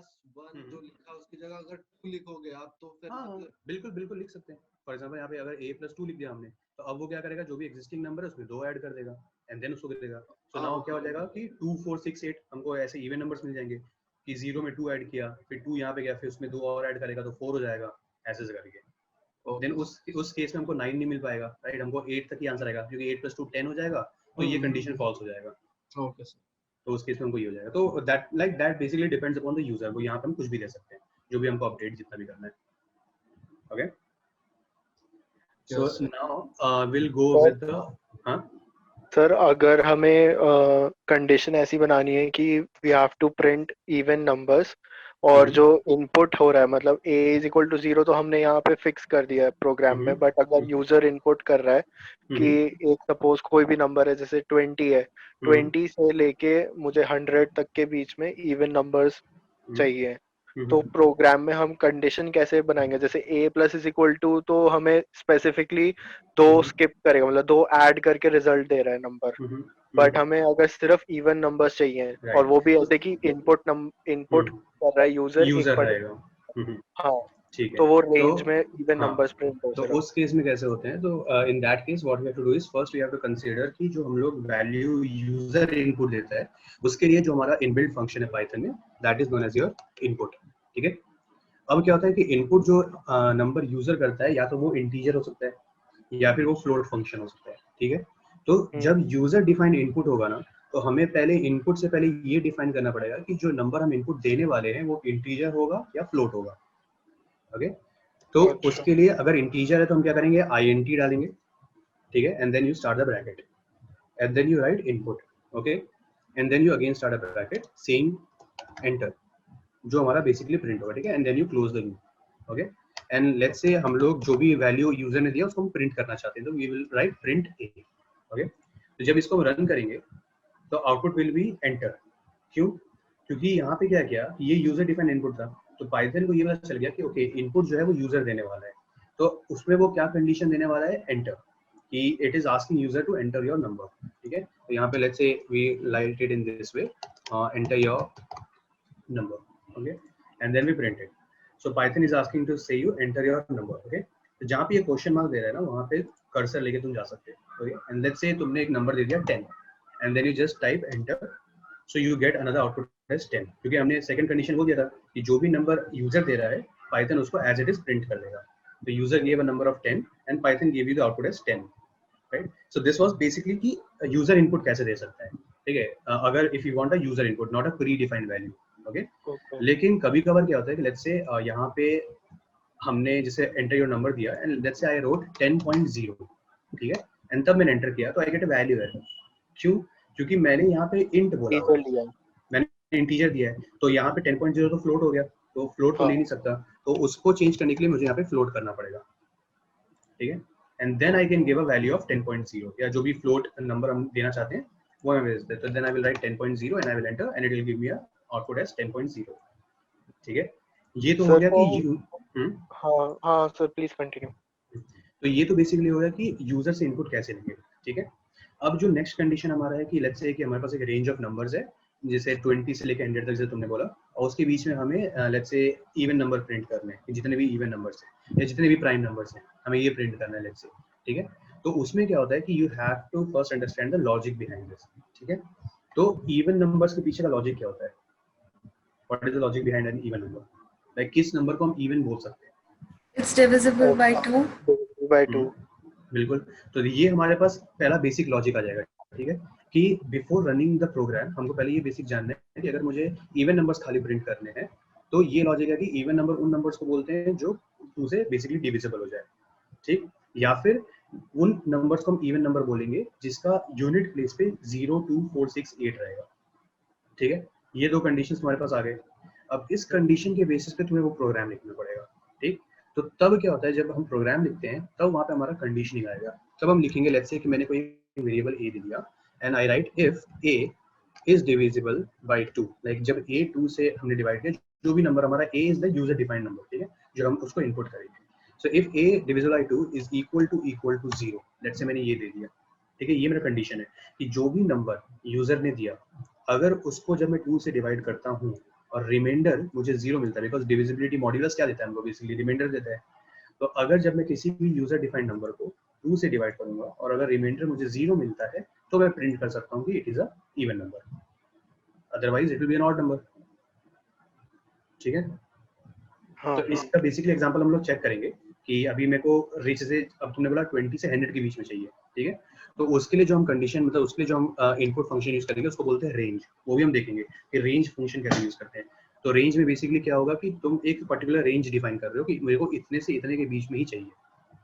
+1 जो लिखा उसकी जगह अगर 2 लिखोगे आप तो फिर हाँ मतलब बिल्कुल बिल्कुल लिख सकते हैं। फॉर एग्जांपल यहाँ पे अगर a+2 लिख दिया हमने तो अब वो क्या करेगा, जो भी एग्जिस्टिंग नंबर है उसमें 2 ऐड कर देगा एंड देन उसको देगा। सो नाउ क्या हो जाएगा कि 2 4 6 8 हमको ऐसे इवन नंबर्स मिल जाएंगे कि 0 में 2 ऐड किया, फिर 2 यहाँ पे गया, फिर उसमें 2 और ऐड करेगा तो 4 हो जाएगा, ऐसे करके। देन उस केस में हमको 9 नहीं मिल पाएगा, राइट? हमको 8 तक ही आंसर आएगा क्योंकि 8 + 2 10 हो जाएगा, तो ये कंडीशन फॉल्स हो जाएगा। Okay sir. तो उस केस में हमको ये हो जाएगा। तो that basically depends upon the user. वो यहाँ पे हम कुछ भी दे सकते हैं, जो भी हमको अपडेट जितना भी करना है। Okay, so now will go with the हाँ सर अगर हमें कंडीशन ऐसी बनानी है कि we have to print even numbers और जो इनपुट हो रहा है मतलब a = 0 तो हमने यहाँ पे फिक्स कर दिया है प्रोग्राम में, बट अगर यूजर इनपुट कर रहा है कि एक सपोज कोई भी नंबर है जैसे 20 है, 20 से लेके मुझे 100 तक के बीच में इवन नंबर्स चाहिए, तो प्रोग्राम में हम कंडीशन कैसे बनाएंगे? जैसे a+= तो हमें स्पेसिफिकली 2 स्किप करेगा, मतलब 2 ऐड करके रिजल्ट दे रहा है नंबर, बट हमें अगर सिर्फ इवन नंबर्स चाहिए और वो भी ऐसे कि इनपुट कर रहा है यूजर रहेगा। हाँ, ठीक है, तो वो रेंज में इवन हाँ, नंबर्स प्रिंट हो तो सके। उस केस में कैसे होते हैं? तो in that case what we have to do is first we have to consider कि जो हम लोग वैल्यू यूजर इनपुट देता है उसके लिए जो हमारा इनबिल्ट फंक्शन है पाइथन में, that is known as your input. ठीक है, अब क्या होता है कि इनपुट जो नंबर यूजर करता है या तो वो इंटीजर हो सकता है या फिर वो फ्लोट फंक्शन हो सकता है। ठीक है, तो जब यूजर डिफाइंड इनपुट होगा ना, तो हमें पहले इनपुट से पहले ये डिफाइन करना पड़ेगा कि जो नंबर हम इनपुट देने वाले हैं वो इंटीजर होगा या फ्लोट होगा। ओके, तो उसके लिए अगर इंटीजर है तो हम क्या करेंगे, int डालेंगे। ठीक है, and then you start the bracket and then you write input. Okay, and then you again start a bracket saying enter, जो हमारा बेसिकली प्रिंट होगा। ठीक है, and then you close the loop. Okay, and let's say हम लोग जो भी value user ने दिया उसको हम प्रिंट करना चाहते हैं, तो we will write print a। Okay, तो जब इसको रन करेंगे तो आउटपुट विल बी एंटर। क्यों? क्योंकि यहाँ पे क्या किया, ये यूजर डिफाइंड इनपुट था, तो पाइथन को ये पता चल गया कि ओके इनपुट जो है वो यूजर देने वाला है, तो उसमें वो क्या कंडीशन देने वाला है, एंटर, कि it is asking user to enter your number. ठीक है, तो यहाँ पे let's say we write it in this way, enter your number, okay, and then we print it. So Python is asking to say you enter your number, okay. तो जहाँ पे ये question mark दे रहा है ना, वहाँ पे कर्सर लेके तुम जा सकते हो। okay, and let's say तुमने एक नंबर दे दिया 10 and then you just type enter, so you get another output as 10, क्योंकि हमने सेकंड कंडीशन वो दिया था कि जो भी नंबर यूजर दे रहा है पाइथन उसको एज इट इज प्रिंट कर देगा। तो user give a number of 10 and Python give you the output as 10, right. So this was basically कि यूजर इनपुट कैसे दे सकता है। ठीक है, अगर if you want a user input not a predefined value. Okay, लेकिन कभी कभार क्या होता है कि लेट्स से यहाँ पे हमने जैसे एंटर योर नंबर दिया एंड लेट्स से आई रोट 10.0, ठीक है, एंड तब मैंने एंटर किया तो I get a value error. क्यों? क्योंकि मैंने यहाँ पे इंट बोला, मैंने इंटीजर दिया है, तो यहाँ पे 10.0 तो फ्लोट हो गया, तो फ्लोट तो ले नहीं सकता, तो उसको चेंज करने के लिए मुझे यहाँ पे फ्लोट करना पड़ेगा। ठीक है, and then I can give a value of 10.0 या जो भी फ्लोट नंबर हम देना चाहते हैं वो मैं भेज देता हूं। तो then I will write 10.0 and I will enter and it will give me a output as 10.0। ठीक है, ये तो हो गया कि हाँ सर प्लीज कंटिन्यू। तो ये तो बेसिकली हो गया कि यूजर से इनपुट कैसे लेंगे। ठीक है, अब जो नेक्स्ट कंडीशन हमारा है कि लेट्स से कि हमारे पास एक रेंज ऑफ नंबर्स है जैसे 20 से लेकर 100 तक जैसे तुमने बोला, और उसके बीच में हमें let's say even number print करने हैं, जितने भी इवन नंबर्स हैं या जितने भी प्राइम नंबर्स हैं हमें ये प्रिंट करना है लेट्स से। ठीक है, तो उसमें क्या होता है कि you have to first understand the logic behind this. ठीक है, तो इवन नंबर्स के पीछे का लॉजिक क्या होता है, what is the logic behind an even number, like किस नंबर को हम इवन बोल सकते हैं? It's divisible by 2. बिल्कुल, तो ये हमारे पास पहला बेसिक लॉजिक आ जाएगा। ठीक है, कि बिफोर रनिंग द प्रोग्राम हमको पहले ये बेसिक जानना है कि अगर मुझे इवन नंबर्स खाली प्रिंट करने हैं तो ये लॉजिक है कि इवन नंबर उन नंबर्स को बोलते हैं जो 2 से बेसिकली डिविजिबल हो जाए। ठीक, या फिर उन नंबर्स को हम इवन नंबर बोलेंगे जिसका यूनिट प्लेस पे 0 2 4 6 8 रहेगा। ठीक है, ये दो कंडीशंस हमारे पास आ गए। अब इस कंडीशन के बेसिस पे तुम्हें वो प्रोग्राम लिखना पड़ेगा। ठीक, तो तब क्या होता है जब हम प्रोग्राम लिखते हैं तब वहाँ पे हमारा कंडीशनिंग आएगा। तब हम लिखेंगे लेट्स से कि मैंने कोई वेरिएबल a दे दिया and I right if a is divisible by 2, like जब a 2 से हमने डिवाइड किया, जो भी नंबर हमारा a is the user defined number, ठीक है, जो हम उसको इनपुट करेंगे। So if a divisible by 2 is equal to 0, let's say मैंने ये दे दिया। ठीक है, ये मेरा कंडीशन है कि जो भी नंबर यूजर ने दिया अगर उसको जब मैं 2 से डिवाइड करता हूँ और रिमाइंडर मुझे 0 मिलता है, बिकॉज डिविजिबिलिटी मॉड्यूलस क्या देता है हमको, बेसिकली रिमाइंडर देता है। तो अगर जब मैं किसी भी यूजर डिफाइंड नंबर को 2 से डिवाइड करूंगा और अगर रिमाइंडर मुझे 0 मिलता है तो मैं प्रिंट कर सकता हूँ कि it is a even number, otherwise it will be an odd number. ठीक है, हाँ तो इसका बेसिकली एग्जांपल हम लोग चेक करेंगे कि अभी मेरे को रेंज से, अब तुमने बोला 20 से 100 के बीच में चाहिए, ठीक है, तो उसके लिए जो हम कंडीशन, मतलब उसके लिए जो हम इनपुट फंक्शन यूज करेंगे उसको बोलते हैं रेंज। वो भी हम देखेंगे कि रेंज फंक्शन कैसे यूज करते हैं। तो रेंज में बेसिकली क्या होगा कि तुम एक पर्टिकुलर रेंज डिफाइन कर रहे हो कि मेरे को इतने से इतने के बीच में ही चाहिए,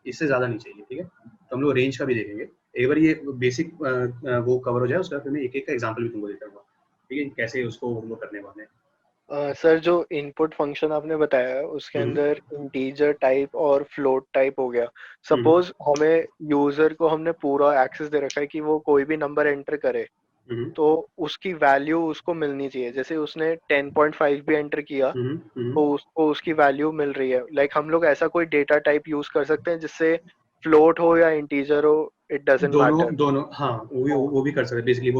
इससे ज्यादा नहीं चाहिए, ठीक है। तो हम लोग रेंज का भी देखेंगे एक बार, ये बेसिक वो कवर हो जाए, उसका फिर मैं एक एक का एग्जांपल भी तुमको देता हूँ, ठीक है, कैसे उसको हम लोग करने वाले हैं। सर जो इनपुट फंक्शन आपने बताया उसके अंदर इंटीजर टाइप और फ्लोट टाइप हो गया। सपोज हमें यूजर को हमने पूरा एक्सेस दे रखा है कि वो कोई भी नंबर एंटर करे तो उसकी वैल्यू उसको मिलनी चाहिए। जैसे उसने 10.5 भी एंटर किया तो उसको उसकी वैल्यू मिल रही है। लाइक हम लोग ऐसा कोई डेटा टाइप यूज कर सकते हैं जिससे फ्लोट हो या इंटीजर हो, इट डजंट मैटर। दोनों हाँ, वो भी कर सकते हैं बेसिकली,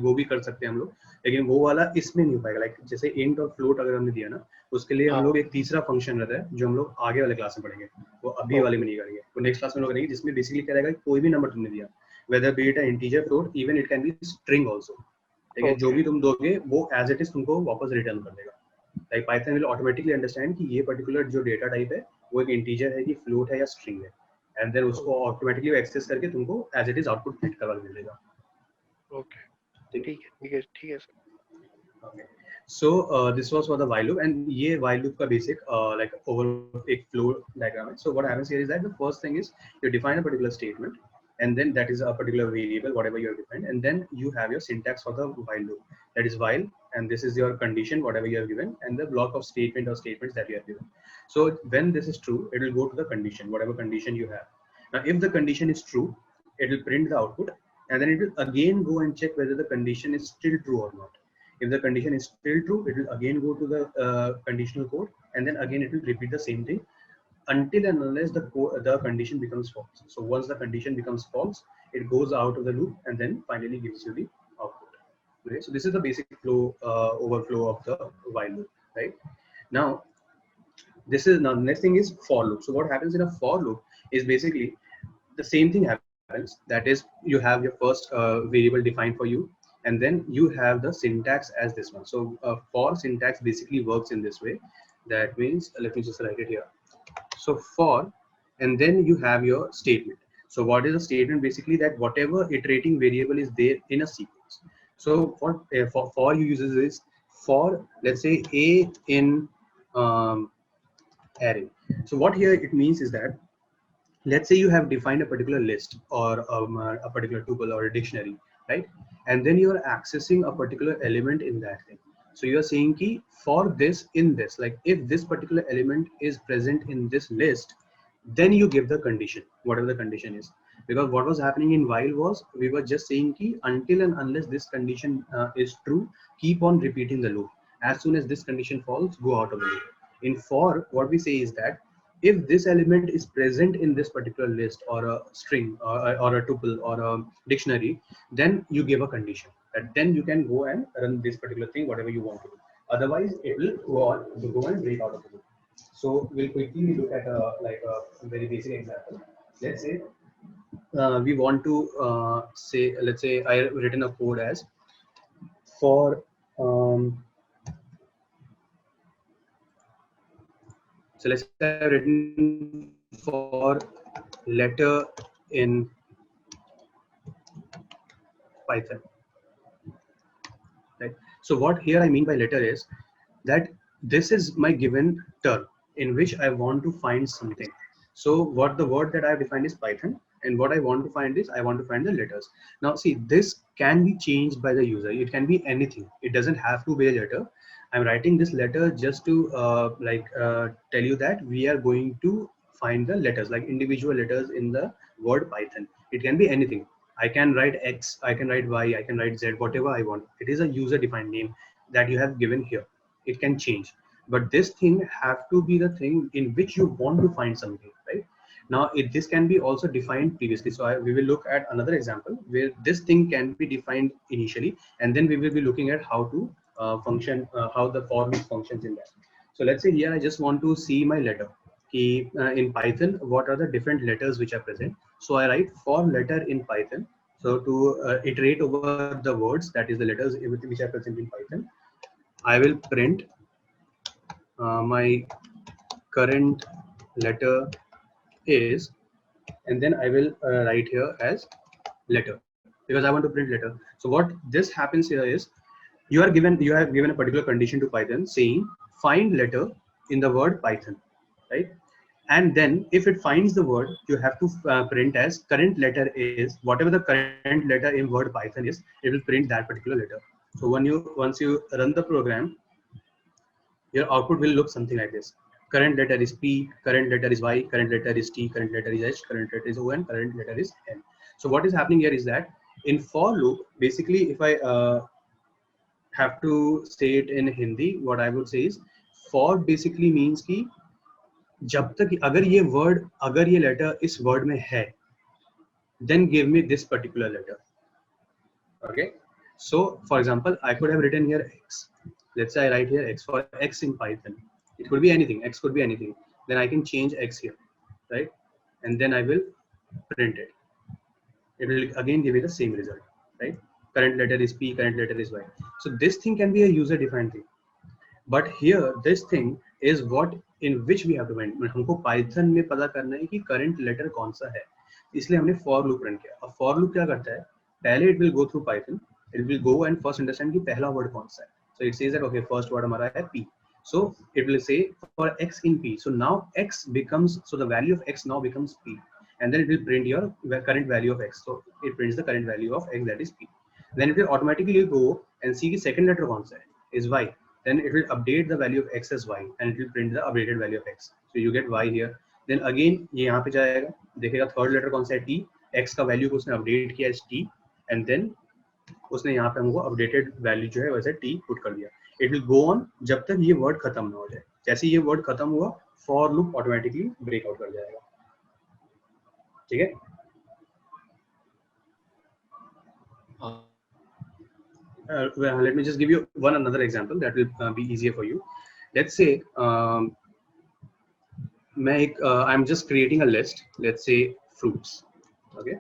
वो भी कर सकते हैं हम लोग, लेकिन वो वाला इसमें नहीं हो पाएगा। लाइक जैसे इंट और फ्लोट अगर हमने दिया ना, उसके लिए हम लोग एक तीसरा फंक्शन रहता है जो हम लोग आगे वाले क्लास में पढ़ेंगे, वो अभी वाले में नहीं करेंगे, वो नेक्स्ट क्लास में लोग करेंगे, जिसमें बेसिकली क्या रहेगा, कोई भी नंबर तुमने दिया, whether be it integer, float, even it can be string also, ठीक है, जो भी तुम दोगे वो एज इट इज तुमको वापस रिटर्न कर देगा। Like Python will automatically understand कि ये पर्टिकुलर जो डेटा टाइप है वो एक इंटीजर है कि फ्लोट है या स्ट्रिंग है, एंड देन उसको ऑटोमेटिकली एक्सेस करके तुमको as it is output print करवा के मिलेगा। ओके, ठीक है sir. Okay, so this was for the while loop, and ये व्हाइल लूप का बेसिक लाइक ओवर एक फ्लो डायग्राम है। So what happens here is that the first thing is you define a particular statement, and then that is a particular variable whatever you have defined, and then you have your syntax for the while loop, that is while, and this is your condition whatever you have given, and the block of statement or statements that you have given. So when this is true, it will go to the condition, whatever condition you have. Now if the condition is true, it will print the output, and then it will again go and check whether the condition is still true or not. If the condition is still true, it will again go to the conditional code, and then again it will repeat the same thing until and unless the condition becomes false. So once the condition becomes false, it goes out of the loop and then finally gives you the output. Okay, so this is the basic flow overflow of the while loop, right? Now now next thing is for loop. So what happens in a for loop is basically the same thing happens, that is you have your first variable defined for you, and then you have the syntax as this one. So for syntax basically works in this way. That means let me just write it here. So for, and then you have your statement. So what is a statement? Basically that whatever iterating variable is there in a sequence. So for you uses this for, let's say a in array. So what here it means is that, let's say you have defined a particular list or a particular tuple or a dictionary, right? And then you are accessing a particular element in that thing. So you are saying key for this in this, like if this particular element is present in this list, then you give the condition, whatever the condition is. Because what was happening in while was we were just saying key until and unless this condition is true, keep on repeating the loop. As soon as this condition falls, go out of the loop. In for, what we say is that if this element is present in this particular list or a string or a tuple or a dictionary, then you give a condition, and then you can go and run this particular thing whatever you want to do. Otherwise it will go and break out of the loop. So we'll quickly look at a very basic example. Let's say we want to say, let's say I have written a code as for so let's say I have written for letter in Python, right? So what here I mean by letter is that this is my given term in which I want to find something. So what the word that I have defined is Python, and what I want to find is I want to find the letters. Now see, this can be changed by the user. It can be anything. It doesn't have to be a letter. I'm writing this letter just to tell you that we are going to find the letters, like individual letters in the word Python. It can be anything. I can write X, I can write Y, I can write Z, whatever I want. It is a user defined name that you have given here. It can change, but this thing have to be the thing in which you want to find something, right? Now this can be also defined previously. So we will look at another example where this thing can be defined initially, and then we will be looking at how to function, how the for loop functions in that. So let's say here I just want to see my letter. In Python, what are the different letters which are present? So I write for letter in Python. So to iterate over the words, that is the letters which are present in Python, I will print my current letter is, and then I will write here as letter, because I want to print letter. So what this happens here is you have given a particular condition to Python saying find letter in the word Python, right? And then if it finds the word, you have to print as current letter is, whatever the current letter in word Python is, it will print that particular letter. So once you run the program, your output will look something like this. Current letter is P, current letter is Y, current letter is T, current letter is H, current letter is O, and current letter is N. So what is happening here is that in for loop, basically if I have to say it in Hindi, what I would say is for basically means कि जब तक अगर ये letter इस word में है, then give me this particular letter. Okay. So for example, I could have written here X. Let's say I write here X for X in Python. It could be anything. X could be anything. Then I can change X here, right? And then I will print it. It will again give me the same result, right? Current letter is P, current letter is Y. So this thing can be a user-defined thing. But here, this thing is what in which we have to find. हमको Python में पता करना है कि current letter कौन सा है. इसलिए हमने for loop run किया. अब for loop क्या करता है? पहले it will go through Python. It will go and first understand कि पहला word कौन सा है. So it says that okay, first word हमारा है P. So it will say for X in P. So now X becomes, so the value of X now becomes P. And then it will print your current value of X. So it prints the current value of X, that is P. Then it will automatically go and see the second letter कौन सा है, is Y. Then it will update the value of X as Y and it will print the updated value of X. So you get Y here. Then again ये यहाँ पे जाएगा, देखेगा third letter कौन सा है T, X का value को उसने update किया as T, and then उसने यहाँ पे हमको updated value जो है वैसे T put कर दिया. It will go on जब तक ये word खत्म ना हो जाए. जैसे ये word खत्म हुआ, for loop automatically break out कर जाएगा. ठीक है? Well, let me just give you another example that will be easier for you. Let's say I'm just creating a list. Let's say fruits, okay?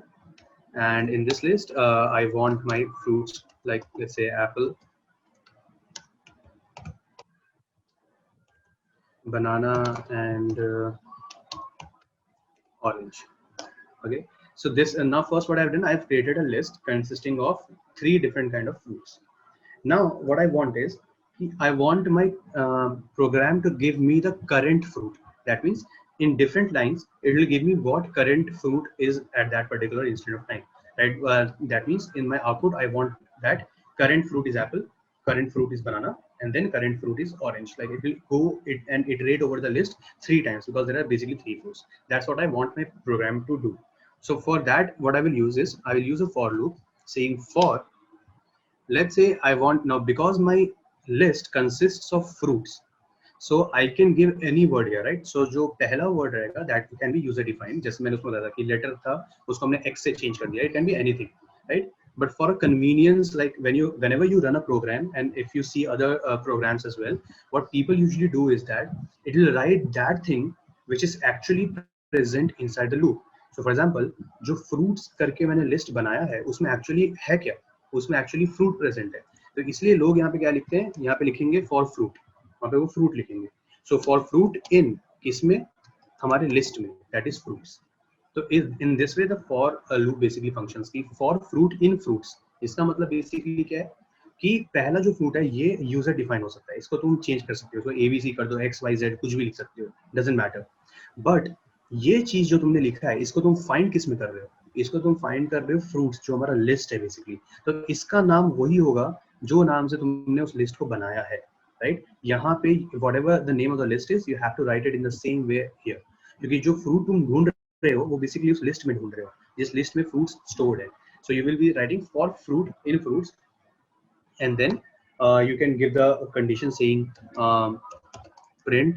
And in this list, I want my fruits like, let's say apple, banana, and orange. Okay. So this now first what I've done, I've created a list consisting of 3 different kind of fruits. Now what I want is I want my program to give me the current fruit. That means in different lines it will give me what current fruit is at that particular instant of time, right? That means in my output I want that current fruit is apple, current fruit is banana, and then current fruit is orange. Like it will go and iterate over the list 3 times because there are basically 3 fruits. That's what I want my program to do. So for that, what I will use is I will use a for loop saying for, let's say I want now, because my list consists of fruits, so I can give any word here, right? So जो पहला word रहेगा that can be user defined. जैसे मैंने उसमें बताया कि letter था, उसको हमने X से change कर दिया. It can be anything, right? But for a convenience, like whenever you run a program, and if you see other programs as well, what people usually do is that it will write that thing which is actually present inside the loop. So for example, जो fruits करके मैंने list बनाया है, उसमें actually है क्या? उसमें actually fruit present है. तो इसलिए लोग यहाँ पे क्या लिखते हैं? यहाँ पे लिखेंगे for fruit. वहाँ पे वो fruit लिखेंगे. So for fruit in किसमें? हमारे list में. That is fruits. तो in this way the for loop basically functions की for fruit in fruits. इसका मतलब basically क्या है? कि पहला जो fruit है ये user define हो सकता है. इसको तुम change कर सकते हो. तो ABC कर दो, X, Y, Z कुछ भी लिख सकते हो. Doesn't matter. But ये चीज जो तुमने लिखा है इसको तुम फाइंड किस में कर रहे हो? इसको तुम फाइंड कर रहे हो फ्रूट्स, जो हमारा लिस्ट है बेसिकली. तो इसका नाम वही होगा जो नाम से तुमने उस लिस्ट को बनाया है, राइट? यहाँ पे whatever the name of the list is, you have to write it in the same way here. क्योंकि जो फ्रूट तुम ढूंढ रहे हो वो बेसिकली उस लिस्ट में ढूंढ रहे हो, जिस लिस्ट में फ्रूट्स स्टोर्ड है. So you will be writing for fruit in fruits, and then you can give the condition saying print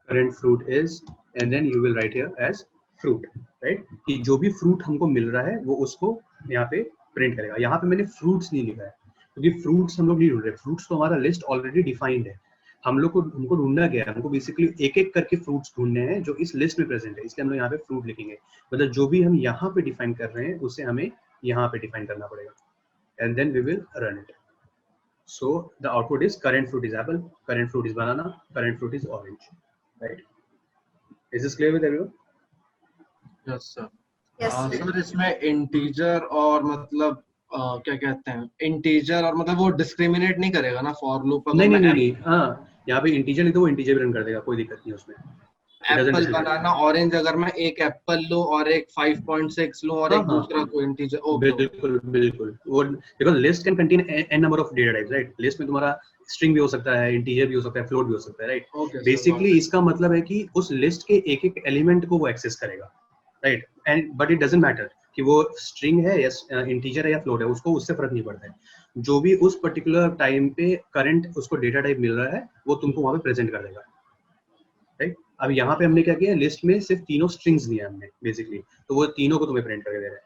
current fruit is, and then you will write here as fruit, right? कि जो भी fruit हमको मिल रहा है वो उसको यहाँ पे print करेगा. यहाँ पे मैंने fruits नहीं लिखा है. क्योंकि फ्रूट्स हम लोग नहीं ढूंढ रहे, फ्रूट्स तो हमारा लिस्ट ऑलरेडी डिफाइंड है, हम लोग को हमको ढूंढना क्या है, हमको बेसिकली एक एक करके फ्रूट्स ढूंढने हैं जो इस लिस्ट में प्रेजेंट है, इसलिए हम लोग यहाँ पे फ्रूट लिखेंगे, मतलब जो भी हम यहाँ पे डिफाइन कर रहे हैं उसे हमें यहाँ पे डिफाइन करना पड़ेगा, and then we will run it. So the output is current fruit is apple, current fruit is banana, current fruit is orange, right? Is this clear with everyone? Yes sir. Yes, sir. Sir इसमें integer और मतलब क्या कहते हैं, integer और मतलब वो discriminate नहीं करेगा ना फॉर लूप? नहीं, हाँ, यहाँ पे इंटीजर लिखो, वो इंटीजर रन कर देगा, कोई दिक्कत नहीं उसमें. एप्पल बनाना ऑरेंज, अगर मैं एक एप्पल लूं और एक 5.6 लूं और एक दूसरा कोई इंटीजर, ओके बिल्कुल वो because list can contain an number of data types, right? List में तुम्हारा स्ट्रिंग भी हो सकता है, इंटीजर भी हो सकता है, फ्लोट भी हो सकता है, राइट? बेसिकली इसका मतलब है कि उस लिस्ट के एक एक एलिमेंट को वो एक्सेस करेगा, right? And but it doesn't matter कि वो स्ट्रिंग है या इंटीजर है या फ्लोट है, उसको उससे फर्क नहीं पड़ता है. जो भी उस पर्टिकुलर टाइम पे करंट उसको डेटा टाइप मिल रहा है वो तुमको वहां पे प्रेजेंट कर देगा, राइट? अब यहाँ पे हमने क्या किया, लिस्ट में सिर्फ तीनों स्ट्रिंग्स दिए हमने बेसिकली, तो वो तीनों को तुम्हें प्रिंट करके दे रहा है.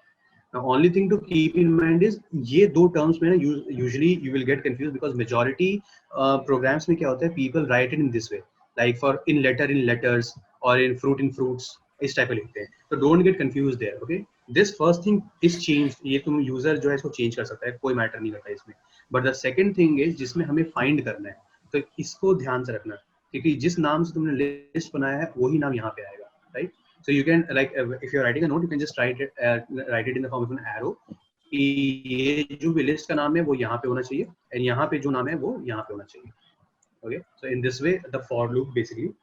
Now, only thing to keep in mind is ये दो terms में ना usually you will get confused because majority programs में क्या होता है, people write it in this way, like for in letters or in fruits इस टाइप में लिखते हैं, तो don't get confused there, okay? This first thing is changed, ये तुम user जो है इसको change कर सकता है, कोई matter नहीं करता इसमें. But the second thing is जिसमें हमें find करना है, तो इसको ध्यान से रखना, क्योंकि जिस नाम से तुमने लिस्ट बनाया है वही नाम यहाँ पे आएगा, right? So you can like if you're writing a note, you can just write it in the form of an arrow कि ये जो भी लिस्ट का नाम है वो यहाँ पे होना चाहिए, और यहाँ पे जो नाम है वो यहाँ पे होना चाहिए. Okay, so in this way the for loop basically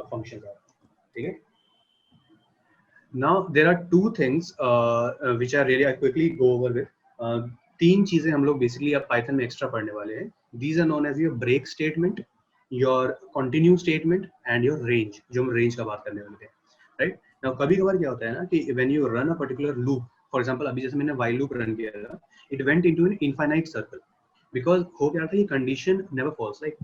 functions out. ठीक है? Now there are two things which are really I quickly go over with. तीन चीजें हम लोग बेसिकली अब पाइथन में एक्स्ट्रा पढ़ने वाले हैं. These are known as your break statement, your continue statement and your range, जो हम range का बात करने वाले थे, right? Now कभी कभार क्या होता है ना कि when you run a particular loop, for example अभी जैसे मैंने while loop run किया था, it went into an infinite circle because हो क्या था, ये condition never false, like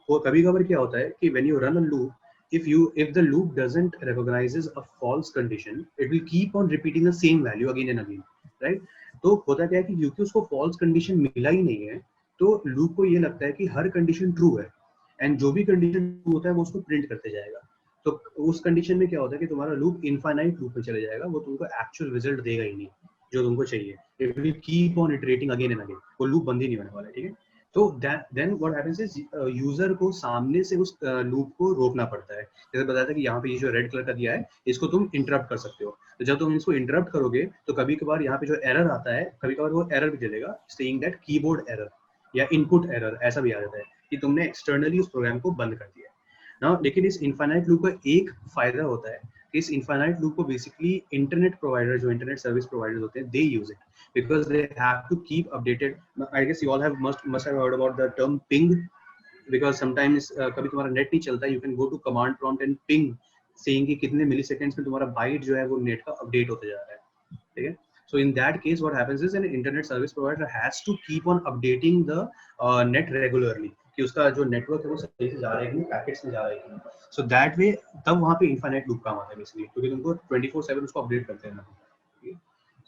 वो कभी कभार क्या होता है कि when you run a loop, if the loop doesn't recognizes a false condition, it will keep on repeating the same value again and again, right? तो होता क्या है कि क्योंकि उसको false condition मिला ही नहीं है, तो loop को ये लगता है कि हर condition true है, and जो भी condition true होता है वो उसको print करते जाएगा. तो उस कंडीशन में क्या होता है कि तुम्हारा लूप इनफाइनाइट लूप में चले जाएगा, वो तुमको एक्चुअल रिजल्ट देगा ही नहीं जो तुमको चाहिए. It will keep on iterating again and again, वो लूप बंद ही नहीं होने वाला है, ठीक है? तो then what happens is user को सामने से उस लूप को रोकना पड़ता है. जैसे बताया था कि यहाँ पे ये जो रेड कलर का दिया है इसको तुम इंटरप्ट कर सकते हो, तो जब तुम इसको इंटरप्ट करोगे तो कभी कभार यहाँ पे जो एरर आता है, कभी कभार वो एरर भी चलेगा सेइंग दैट कीबोर्ड एरर या इनपुट एरर, ऐसा भी आ जाता है कि तुमने एक्सटर्नली उस प्रोग्राम को बंद कर दिया. Now, लेकिन इस इनफाइनाइट लूप का एक फायदा होता है कि इस इनफाइनाइट लूप को बेसिकली इंटरनेट प्रोवाइडर, जो इंटरनेट सर्विस प्रोवाइडर्स होते हैं, they use it because they have to keep updated. I guess you all have must have heard about the term ping, because sometimes कभी तुम्हारा नेट नहीं चलता, you can go to command prompt and ping saying कि कितने milliseconds में तुम्हारा bite जो है वो नेट का अपडेट होते जा रहा है, ठीक है? So in that case, what happens is an internet service provider has to keep on updating the net regularly. कि उसका जो नेटवर्क है वो सही से जा रहा है कि पैकेट्स में जा रहा है. So that way तब वहाँ पे infinite loop काम आता है बेसिकली, क्योंकि तुमको 24/7 उसको अपडेट करते हैं ना.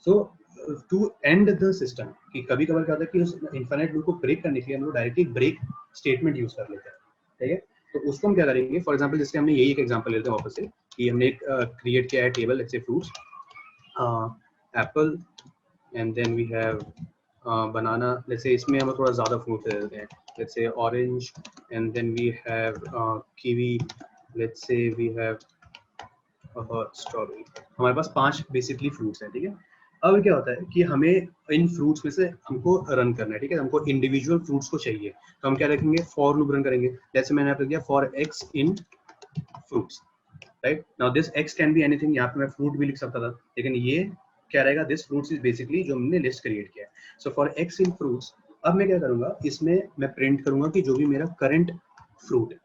So to end the system, कि कभी कभार क्या होता है कि उस infinite loop को ब्रेक करने के लिए हम लोग डायरेक्टली ब्रेक स्टेटमेंट यूज कर लेते हैं, ठीक है? तो उसको हम क्या करेंगे, फॉर एग्जाम्पल जैसे हमने यही एक एग्जाम्पल लेते हैं वापस से कि हमने एक क्रिएट किया है table, let's say fruits, apple and then we have banana. Let's say इसमें हम थोड़ा ज़्यादा फ्रूट दे देते हैं, let's say orange and then we have kiwi, let's say we have strawberry. हमारे पास 5 बेसिकली फ्रूट्स हैं, ठीक है? अब क्या होता है कि हमें इन फ्रूट्स में से हमको रन करना है, ठीक है? हमको इंडिविजुअल फ्रूट्स को चाहिए, तो हम क्या रखेंगे, फॉर लूप रन करेंगे. जैसे मैंने यहाँ पे दिया for x in fruits, right? Now this x can be anything, यहाँ पे मैं फ्रूट भी लिख सकता था, लेकिन ये क्या रहेगा, दिस फ्रूट्स इज बेसिकली जो हमने लिस्ट क्रिएट किया है. So for x in fruits, अब मैं क्या करूंगा, इसमें मैं प्रिंट करूंगा कि जो भी मेरा करंट फ्रूट है,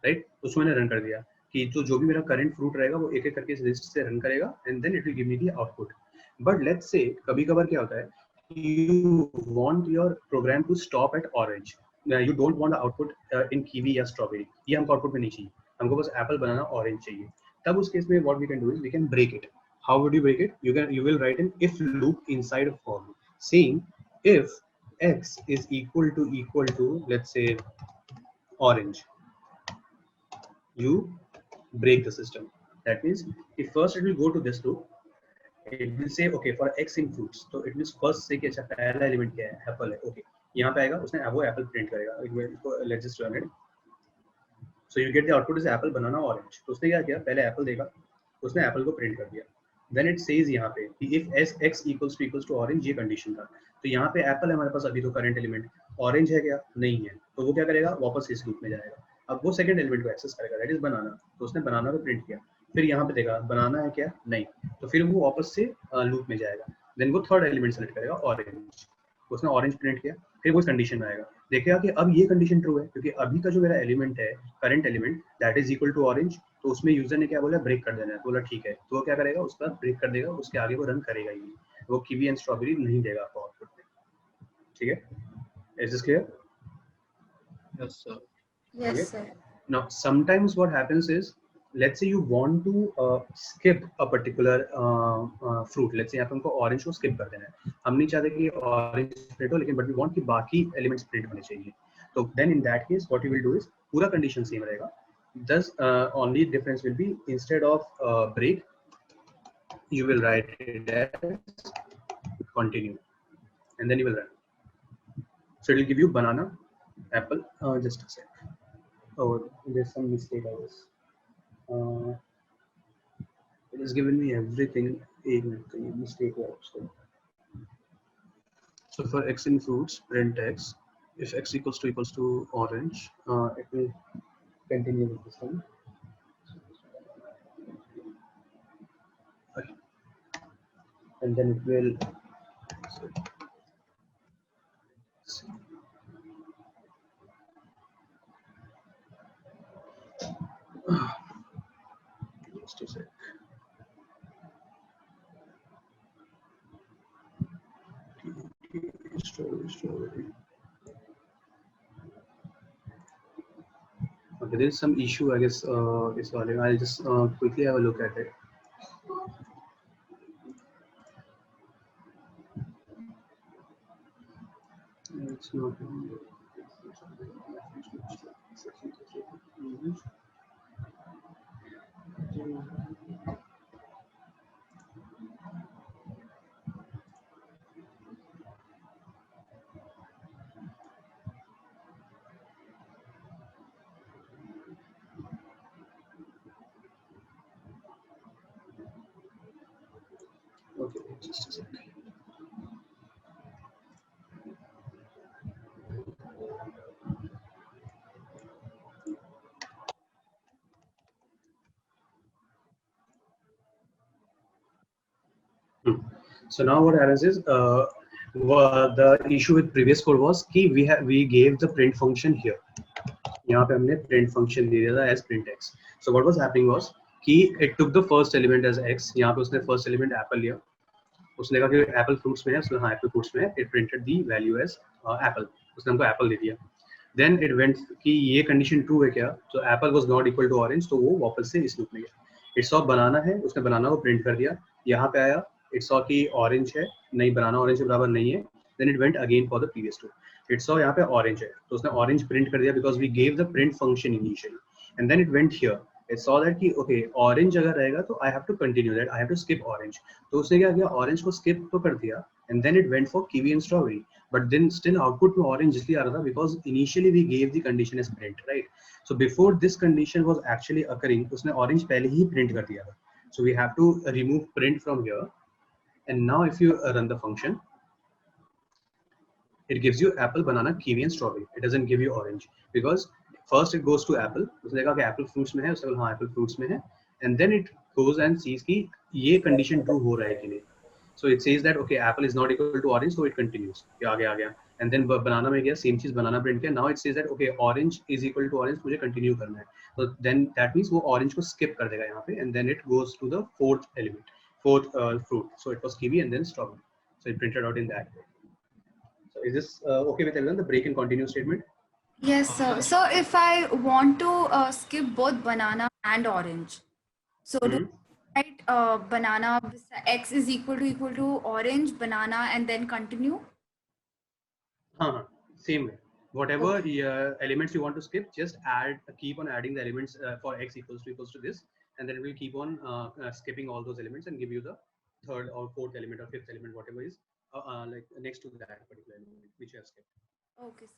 राइट, उसको मैंने रन कर दिया कि तो जो भी मेरा करंट फ्रूट रहेगा वो एक एक करके इस लिस्ट से रन करेगा and then it will give me the output. But let's say कभी कभार क्या होता है, you want your program to stop at orange, you don't want the output in kiwi या स्ट्रॉबेरी, ये हमको आउटपुट में नहीं चाहिए, हमको बस एप्पल बनाना ऑरेंज चाहिए. तब उस केस में what we can do is we can break it. How would you break it? You will write an if loop inside of for loop, saying if x is equal to let's say orange, you break the system. That means if first it will go to this loop, it will say okay for x in fruits, तो it means first say कि अच्छा पहला element क्या है, Apple है, okay यहाँ पे आएगा, उसने वो एप्पल प्रिंट करेगा, let's just run it. So you get the output is apple banana orange. तो उसने क्या किया, पहले एप्पल देगा, उसने एप्पल को प्रिंट कर दिया. देन इट सेज यहाँ पे कि if x equals to orange, ये कंडीशन था. तो यहाँ पे एप्पल है हमारे पास अभी, तो करंट एलिमेंट ऑरेंज है क्या, नहीं है, तो वो क्या करेगा, वापस इस लूप में जाएगा. अब वो सेकंड एलिमेंट को एक्सेस करेगा, दैट इज बनाना. तो उसने बनाना को प्रिंट किया, फिर यहाँ पे देखा बनाना है क्या, नहीं, तो फिर वो वापस से लूप में जाएगा. देन वो थर्ड एलिमेंट सेलेक्ट करेगा ऑरेंज, उसने ऑरेंज प्रिंट किया, फिर वो इस कंडीशन में आएगा, देखेगा कि अब ये कंडीशन ट्रू है क्योंकि अभी का जो मेरा एलिमेंट है, current element, that is equal to orange. तो उसमें यूजर ने क्या बोला, ब्रेक कर देना है, तो बोला ठीक है, तो वो क्या करेगा, उसका ब्रेक कर देगा, उसके आगे वो रन करेगा ही नहीं, वो कीवी एंड स्ट्रॉबेरी नहीं देगा आपको आउटपुट में. ठीक है, is this clear? Yes, sir. Yes, Okay. sir. Now sometimes what happens is, let's say you want to skip a particular fruit. Let's say यहाँ पे हमको ऑरेंज को skip कर देना है, हम नहीं चाहते कि ऑरेंज प्रिंट हो, लेकिन but we want कि बाकी एलिमेंट्स प्रिंट होने चाहिए. तो then in that case what you will do is, पूरा कंडीशन सेम रहेगा, thus only difference will be instead of break you will write it as continue and then you will run. So it will give you banana, apple, just a sec. Oh, there's some mistake, I guess. It has given me everything. एक minute का ये mistake है उसको. So for x in fruits, print x. If x equals to orange, it will continue with this one. Okay. And then it will. Just a sec. Strawberry. Okay, there is some issue, I guess. I'll just quickly have a look at it. It's not. Okay, just a second. So now what happens is, the issue with previous code was कि we gave the print function here. यहाँ पे हमने print function दे दिया था as print x. So what was happening was कि it took the first element as x. यहाँ पे उसने first element apple लिया, उसने कहा कि apple fruits में है, उसने हाँ apple fruits में है, it printed the value as apple. उसने हमको apple दे दिया. Then it went कि ये condition true है क्या, so apple was not equal to orange, तो वो वापस से इस loop में गया. It saw banana है, उसने banana को print कर दिया, यहाँ पे आया, it saw कि orange है, नहीं banana orange के बराबर नहीं है. Then it went again for the previous two. It saw यहाँ पे orange है, तो उसने orange print कर दिया because we gave the print function initially. And then it went here. It saw that कि okay orange अगर रहेगा तो I have to continue that, I have to skip orange. तो उसने क्या किया, orange को skip तो कर दिया, and then it went for kiwi and strawberry. But then still output में orange इसलिए आ रहा था because initially we gave the condition as print, right? So before this condition was actually occurring, उसने orange पहले ही print कर दिया था. So we have to remove print from here. And now if you run the function, it gives you apple, banana, kiwi and strawberry. It doesn't give you orange because first it goes to apple. उसने कहा कि apple fruits में है, उसने कहा हाँ apple fruits में है, and then it goes and sees कि ये condition true हो रहा है कि नहीं. So it says that okay apple is not equal to orange, so it continues. ये आ गया. And then banana में गया, same चीज banana print किया. Now it says that okay orange is equal to orange, मुझे continue करना है. So then that means वो orange को skip कर देगा यहाँ पे, and then it goes to the fourth element, fourth fruit. So it was kiwi and then strawberry. So it printed out in that way. So is this okay with everyone? The break and continue statement. Yes, sir. So if I want to skip both banana and orange, so do I write banana x is equal to orange, banana, and then continue? Same way. Whatever elements you want to skip, just keep on adding the elements for x equals to this, and then it will keep on skipping all those elements and give you the third or fourth element or fifth element, whatever is like next to that particular element which you have skipped. Okay, sir.